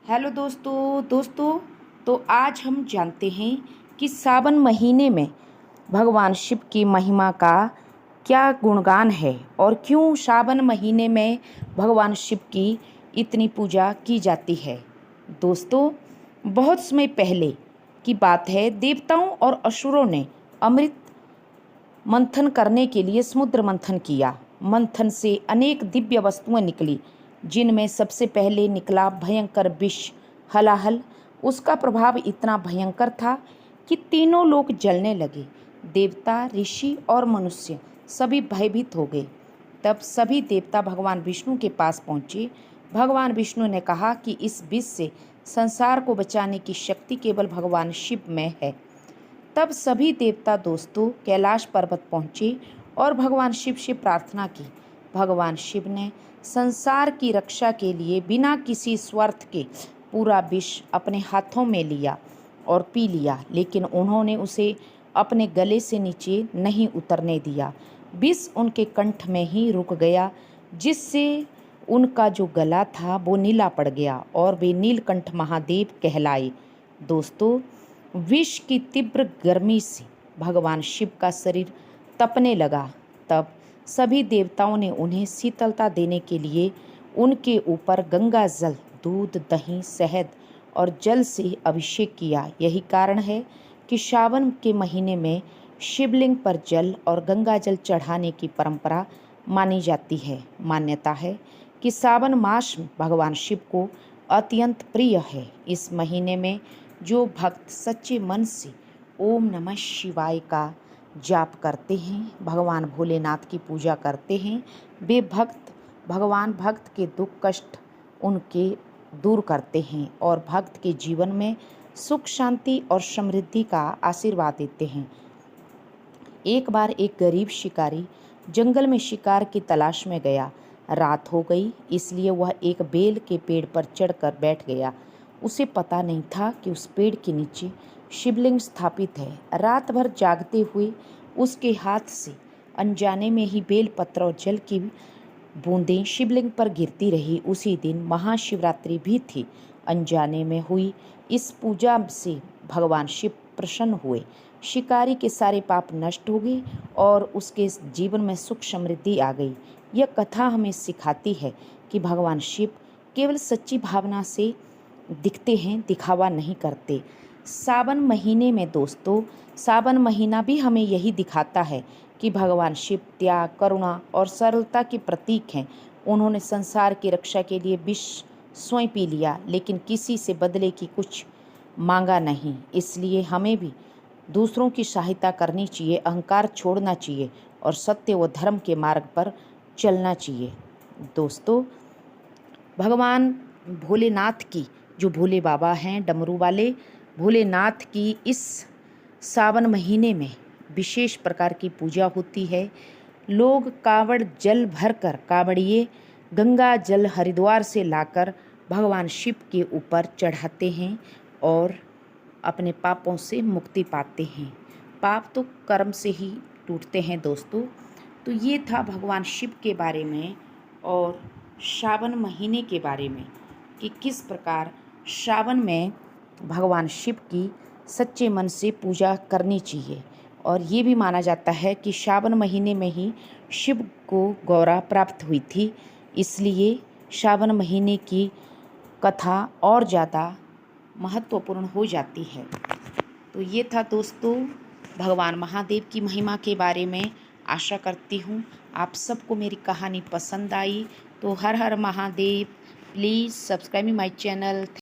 Hello दोस्तों तो आज हम जानते हैं कि सावन महीने में भगवान शिव की महिमा का क्या गुणगान है और क्यों सावन महीने में भगवान शिव की इतनी पूजा की जाती है। दोस्तों, बहुत समय पहले की बात है। देवताओं और असुरों ने अमृत मंथन करने के लिए समुद्र मंथन किया। मंथन से अनेक दिव्य वस्तुएं निकली, जिनमें सबसे पहले निकला भयंकर विष हलाहल। उसका प्रभाव इतना भयंकर था कि तीनों लोग जलने लगे। देवता, ऋषि और मनुष्य सभी भयभीत हो गए। तब सभी देवता भगवान विष्णु के पास पहुँचे। भगवान विष्णु ने कहा कि इस विष से संसार को बचाने की शक्ति केवल भगवान शिव में है। तब सभी देवता दोस्तों कैलाश पर्वत पहुँचे और भगवान शिव से प्रार्थना की। भगवान शिव ने संसार की रक्षा के लिए बिना किसी स्वार्थ के पूरा विष अपने हाथों में लिया और पी लिया, लेकिन उन्होंने उसे अपने गले से नीचे नहीं उतरने दिया। विष उनके कंठ में ही रुक गया, जिससे उनका जो गला था वो नीला पड़ गया और वे नीलकंठ महादेव कहलाए। दोस्तों, विष की तीव्र गर्मी से भगवान शिव का शरीर तपने लगा। तब सभी देवताओं ने उन्हें शीतलता देने के लिए उनके ऊपर गंगा जल, दूध, दही, शहद और जल से अभिषेक किया। यही कारण है कि सावन के महीने में शिवलिंग पर जल और गंगा जल चढ़ाने की परंपरा मानी जाती है। मान्यता है कि सावन मास भगवान शिव को अत्यंत प्रिय है। इस महीने में जो भक्त सच्चे मन से ओम नमः शिवाय का जाप करते हैं, भगवान भोलेनाथ की पूजा करते हैं, वे भगवान भक्त के दुख कष्ट उनके दूर करते हैं और भक्त के जीवन में सुख, शांति और समृद्धि का आशीर्वाद देते हैं। एक बार एक गरीब शिकारी जंगल में शिकार की तलाश में गया। रात हो गई, इसलिए वह एक बेल के पेड़ पर चढ़कर बैठ गया। उसे पता नहीं था कि उस पेड़ के नीचे शिवलिंग स्थापित है। रात भर जागते हुए उसके हाथ से अनजाने में ही बेल पत्र और जल की बूंदें शिवलिंग पर गिरती रही। उसी दिन महाशिवरात्रि भी थी। अनजाने में हुई इस पूजा से भगवान शिव प्रसन्न हुए। शिकारी के सारे पाप नष्ट हो गए और उसके जीवन में सुख समृद्धि आ गई। यह कथा हमें सिखाती है कि भगवान शिव केवल सच्ची भावना से दिखते हैं, दिखावा नहीं करते। सावन महीने में दोस्तों, सावन महीना भी हमें यही दिखाता है कि भगवान शिव त्याग, करुणा और सरलता के प्रतीक हैं। उन्होंने संसार की रक्षा के लिए विष स्वयं पी लिया, लेकिन किसी से बदले की कुछ मांगा नहीं। इसलिए हमें भी दूसरों की सहायता करनी चाहिए, अहंकार छोड़ना चाहिए और सत्य व धर्म के मार्ग पर चलना चाहिए। दोस्तों, भगवान भोलेनाथ की, जो भोले बाबा हैं डमरू वाले, भोलेनाथ की इस सावन महीने में विशेष प्रकार की पूजा होती है। लोग कावड़ जल भरकर, कावड़िए गंगा जल हरिद्वार से लाकर भगवान शिव के ऊपर चढ़ाते हैं और अपने पापों से मुक्ति पाते हैं। पाप तो कर्म से ही टूटते हैं दोस्तों। तो ये था भगवान शिव के बारे में और सावन महीने के बारे में कि किस प्रकार सावन में भगवान शिव की सच्चे मन से पूजा करनी चाहिए। और ये भी माना जाता है कि सावन महीने में ही शिव को गौरा प्राप्त हुई थी, इसलिए सावन महीने की कथा और ज़्यादा महत्वपूर्ण हो जाती है। तो ये था दोस्तों भगवान महादेव की महिमा के बारे में। आशा करती हूँ आप सबको मेरी कहानी पसंद आई। तो हर हर Mahadev. Please subscribe my channel.